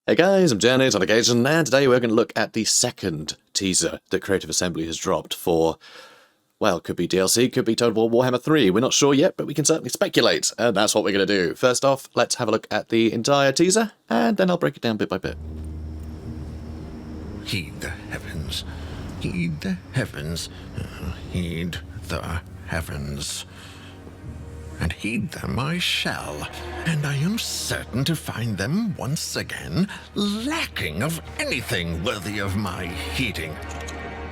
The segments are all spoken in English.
Hey guys, I'm JanetOnOccasion, and today we're going to look at the second teaser that Creative Assembly has dropped for, well, could be DLC, could be Total War Warhammer 3. We're not sure yet, but we can certainly speculate, and that's what we're going to do. First off, let's have a look at the entire teaser, and then I'll break it down bit by bit. Heed the heavens, heed the heavens, heed the heavens. And heed them I shall, and I am certain to find them once again lacking of anything worthy of my heeding.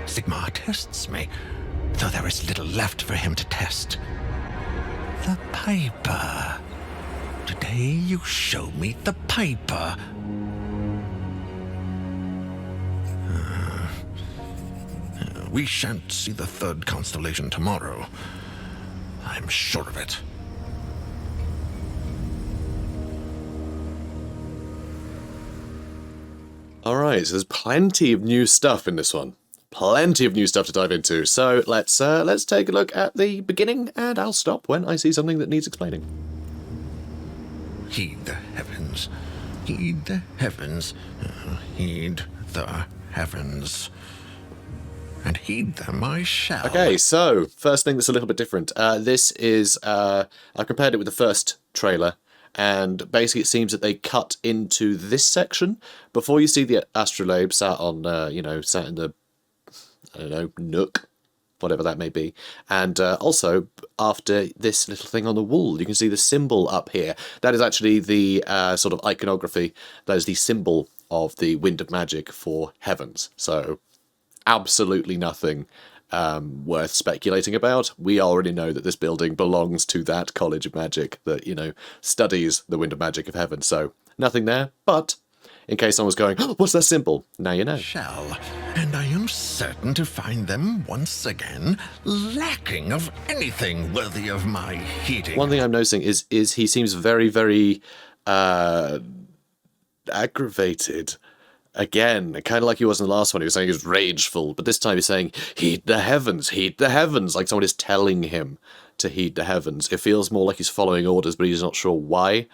Sigmar tests me, though there is little left for him to test. The Piper. Today you show me the Piper. We shan't see the third constellation tomorrow. I'm sure of it. Alright, so there's plenty of new stuff in this one. Plenty of new stuff to dive into. So let's take a look at the beginning, and I'll stop when I see something that needs explaining. Heed the heavens, heed the heavens, heed the heavens. And heed them I shall. Okay, so first thing that's a little bit different. This is I compared it with the first trailer, and basically it seems that they cut into this section before you see the astrolabe sat on, sat in the, I don't know, nook, whatever that may be, and also after this little thing on the wall, you can see the symbol up here. That is actually the sort of iconography. That is the symbol of the Wind of Magic for Heavens. So absolutely nothing worth speculating about. We already know that this building belongs to that College of Magic that, studies the Wind of Magic of Heaven, so nothing there, but in case someone's going, oh, what's that symbol? Now you know. Shall, and I am certain to find them once again lacking of anything worthy of my heeding. One thing I'm noticing is he seems very, very aggravated. Again, kind of like he was in the last one. He was saying he was rageful, but this time he's saying, heed the heavens, like someone is telling him to heed the heavens. It feels more like he's following orders, but he's not sure why.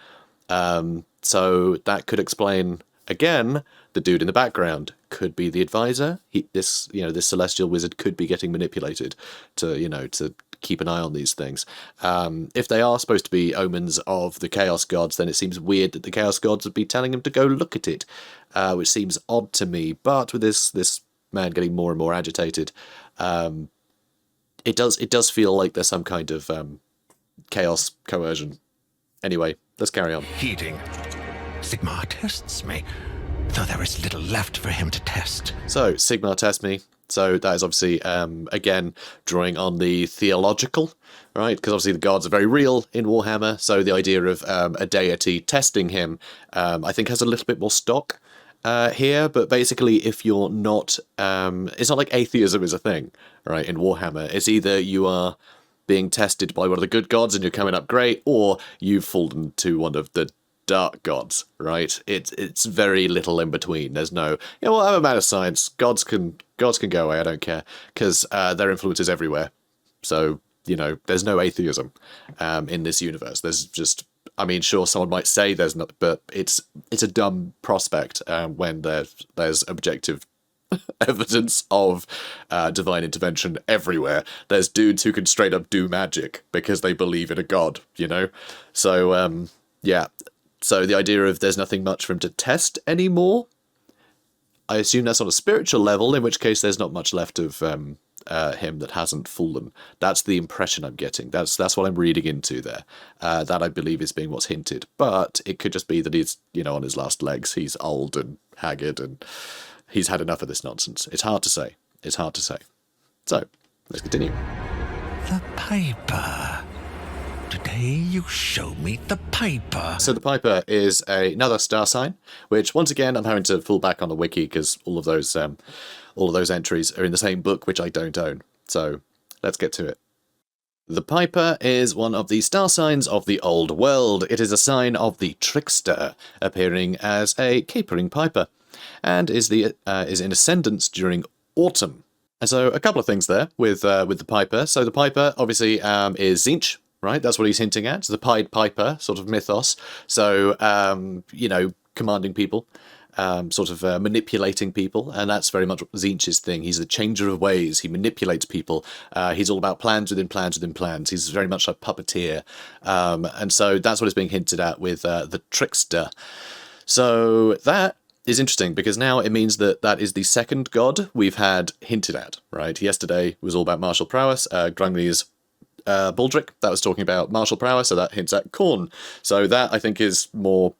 So that could explain, again, the dude in the background could be the advisor. This celestial wizard could be getting manipulated to keep an eye on these things. If they are supposed to be omens of the Chaos Gods, then it seems weird that the Chaos Gods would be telling him to go look at it, which seems odd to me. But with this man getting more and more agitated, it does feel like there's some kind of chaos coercion. Anyway, let's carry on. Heeding. Sigmar tests me, though there is little left for him to test. So, Sigmar tests me. So that is obviously, again, drawing on the theological, right? Because obviously the gods are very real in Warhammer, so the idea of a deity testing him, I think, has a little bit more stock here. But basically, if you're not... it's not like atheism is a thing, right, in Warhammer. It's either you are being tested by one of the good gods and you're coming up great, or you've fallen to one of the dark gods, right? It's very little in between. There's no, I'm a man of science. Gods can go away. I don't care, because their influence is everywhere. So there's no atheism in this universe. There's just, sure, someone might say there's not, but it's a dumb prospect when there's objective evidence of divine intervention everywhere. There's dudes who can straight up do magic because they believe in a god. So yeah. So the idea of there's nothing much for him to test anymore, I assume that's on a spiritual level, in which case there's not much left of him that hasn't fallen. That's the impression I'm getting. That's what I'm reading into there. That I believe is being what's hinted. But it could just be that he's, on his last legs. He's old and haggard and he's had enough of this nonsense. It's hard to say. So, let's continue. The Piper. Today you show me the Piper. So the Piper is another star sign, which once again I'm having to fall back on the wiki because all of those entries are in the same book, which I don't own. So let's get to it. The Piper is one of the star signs of the Old World. It is a sign of the trickster, appearing as a capering piper, and is in ascendance during autumn. And so a couple of things there with the Piper. So the Piper obviously is Tzeentch. Right, that's what he's hinting at, the Pied Piper sort of mythos. So, commanding people, sort of manipulating people, and that's very much Tzeentch's thing. He's the changer of ways. He manipulates people. He's all about plans within plans within plans. He's very much a puppeteer, and so that's what is being hinted at with the trickster. So that is interesting because now it means that that is the second god we've had hinted at, right? Yesterday was all about martial prowess. Grungni's Baldric, that was talking about martial prowess, so that hints at Khorne. So that, I think, is more,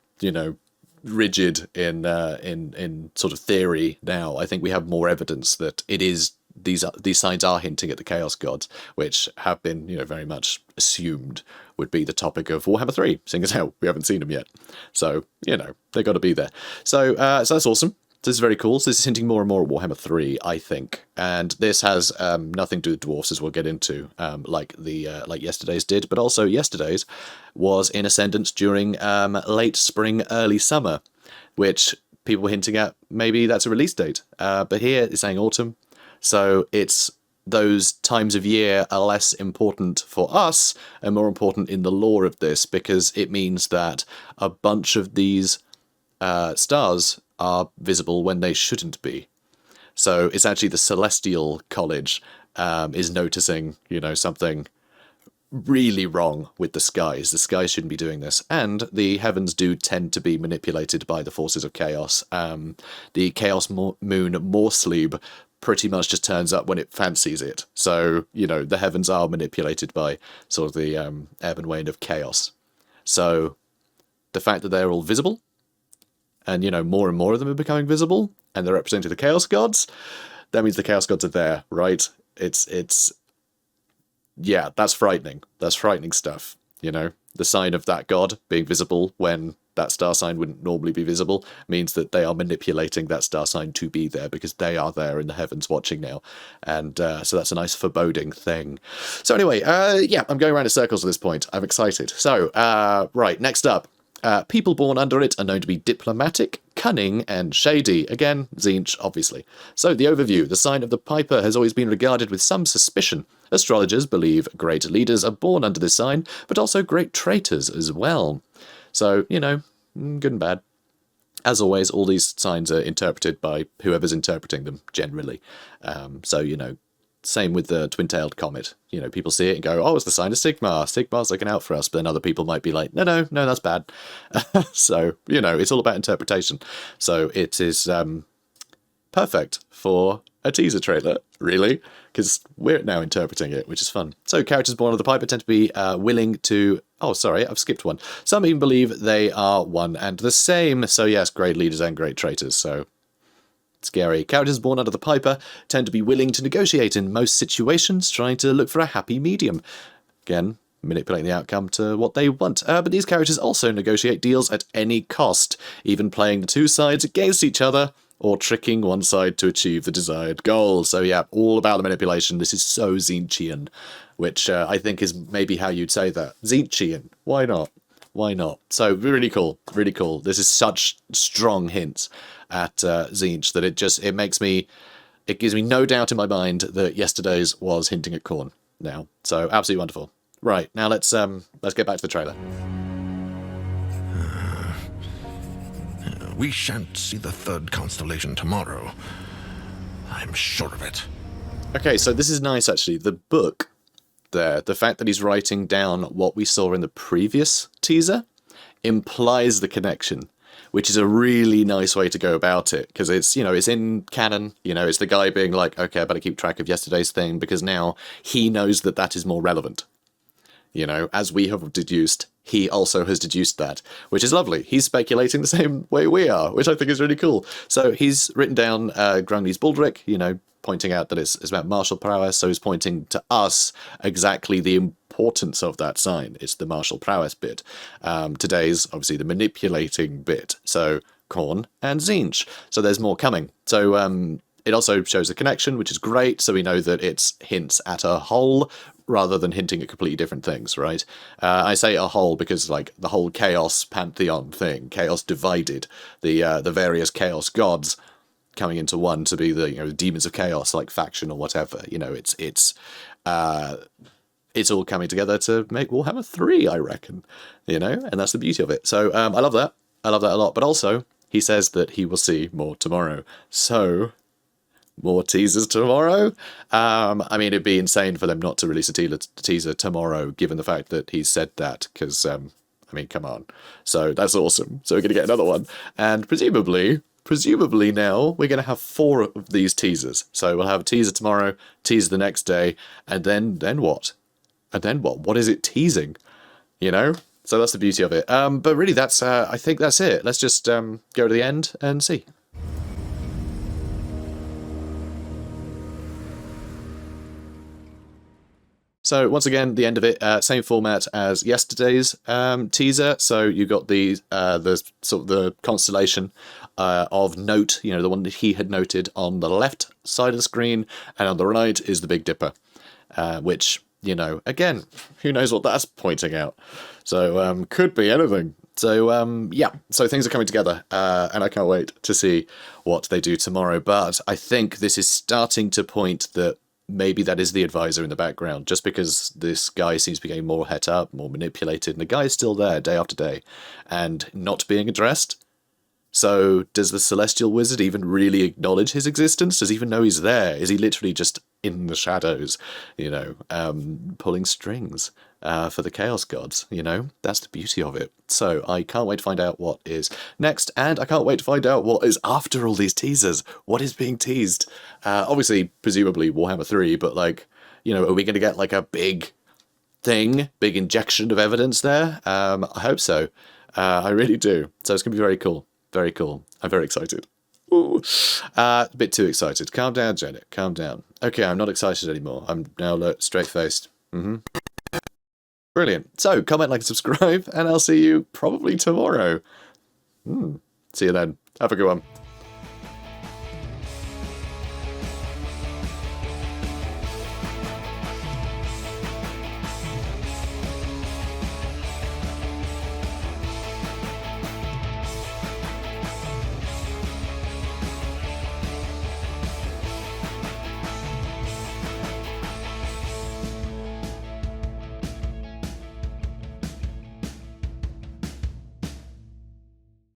rigid in sort of theory now. I think we have more evidence that it is these signs are hinting at the Chaos Gods, which have been, very much assumed would be the topic of Warhammer 3, seeing as how we haven't seen them yet. So, they've got to be there. So that's awesome. This is very cool. So this is hinting more and more at Warhammer 3, I think. And this has nothing to do with dwarfs, as we'll get into, like yesterday's did. But also yesterday's was in Ascendance during late spring, early summer, which people were hinting at maybe that's a release date. But here it's saying autumn. So it's those times of year are less important for us and more important in the lore of this, because it means that a bunch of these stars are visible when they shouldn't be. So it's actually the Celestial College is noticing, something really wrong with the skies. The skies shouldn't be doing this. And the heavens do tend to be manipulated by the forces of chaos. The Chaos Moon Morslebe pretty much just turns up when it fancies it. So, the heavens are manipulated by sort of the ebb and wane of chaos. So the fact that they're all visible, and, more and more of them are becoming visible, and they're representing the Chaos Gods, that means the Chaos Gods are there, right? Yeah, that's frightening. That's frightening stuff, The sign of that god being visible when that star sign wouldn't normally be visible means that they are manipulating that star sign to be there, because they are there in the heavens watching now. And so that's a nice foreboding thing. So anyway, I'm going around in circles at this point. I'm excited. So, right, next up. People born under it are known to be diplomatic, cunning, and shady. Again, Tzeentch, obviously. So, the overview. The sign of the Piper has always been regarded with some suspicion. Astrologers believe great leaders are born under this sign, but also great traitors as well. So, good and bad. As always, all these signs are interpreted by whoever's interpreting them, generally. Same with the twin-tailed comet. People see it and go, oh, it's the sign of Sigmar. Sigmar's looking out for us. But then other people might be like, no, that's bad. So, it's all about interpretation. So it is perfect for a teaser trailer, really, because we're now interpreting it, which is fun. So characters born of the Piper tend to be willing to... Oh, sorry, I've skipped one. Some even believe they are one and the same. So yes, great leaders and great traitors. So... scary. Characters born under the Piper tend to be willing to negotiate in most situations, trying to look for a happy medium. Again, manipulating the outcome to what they want. But these characters also negotiate deals at any cost, even playing the two sides against each other, or tricking one side to achieve the desired goal. So yeah, all about the manipulation. This is so Tzeentchian, which I think is maybe how you'd say that. Tzeentchian. Why not? Why not? So really cool, really cool. This is such strong hints at Tzeentch that it gives me no doubt in my mind that yesterday's was hinting at Khorne now. So absolutely wonderful. Right, now let's get back to the trailer. We shan't see the third constellation tomorrow. I'm sure of it. Okay, so this is nice actually. The book there, the fact that he's writing down what we saw in the previous teaser implies the connection, which is a really nice way to go about it, because it's, it's in canon, it's the guy being like, okay, I better keep track of yesterday's thing, because now he knows that that is more relevant. As we have deduced, he also has deduced that, which is lovely. He's speculating the same way we are, which I think is really cool. So he's written down Grungni's Baldric, pointing out that it's about martial prowess, so he's pointing to us exactly the importance of that sign. It's the martial prowess bit. Today's, obviously, the manipulating bit. So Khorne and Tzeentch. So there's more coming. So it also shows a connection, which is great, so we know that it's hints at a whole rather than hinting at completely different things, right? I say a whole because, like, the whole Chaos Pantheon thing, Chaos divided, the various Chaos gods coming into one to be the, the demons of chaos, like faction or whatever. It's all coming together to make Warhammer 3, I reckon, and that's the beauty of it. So I love that. I love that a lot. But also, he says that he will see more tomorrow. So, more teasers tomorrow? I mean, it'd be insane for them not to release a teaser tomorrow, given the fact that he said that, because, I mean, come on. So that's awesome. So we're going to get another one. And presumably now, we're going to have 4 of these teasers. So we'll have a teaser tomorrow, teaser the next day, and then what? And then what? What is it teasing? You know? So that's the beauty of it. But really, that's I think that's it. Let's just go to the end and see. So once again, the end of it, same format as yesterday's teaser. So you got the sort of the constellation of note, you know, the one that he had noted on the left side of the screen, and on the right is the Big Dipper, which, you know, again, who knows what that's pointing out. So could be anything. So yeah, so things are coming together, and I can't wait to see what they do tomorrow. But I think this is starting to point that maybe that is the advisor in the background, just because this guy seems to be getting more het up, more manipulated, and the guy is still there day after day and not being addressed. So does the Celestial Wizard even really acknowledge his existence? Does he even know he's there? Is he literally just in the shadows, you know, pulling strings for the Chaos Gods, you know? That's the beauty of it. So I can't wait to find out what is next, and I can't wait to find out what is after all these teasers. What is being teased? Obviously, presumably Warhammer 3, but, like, you know, are we going to get, like, a big thing, big injection of evidence there? I hope so. I really do. So it's going to be very cool. Very cool. I'm very excited. Ooh. A bit too excited. Calm down, Janet. Calm down. Okay, I'm not excited anymore. I'm now straight-faced. Brilliant. So, comment, like, and subscribe, and I'll see you probably tomorrow. See you then. Have a good one.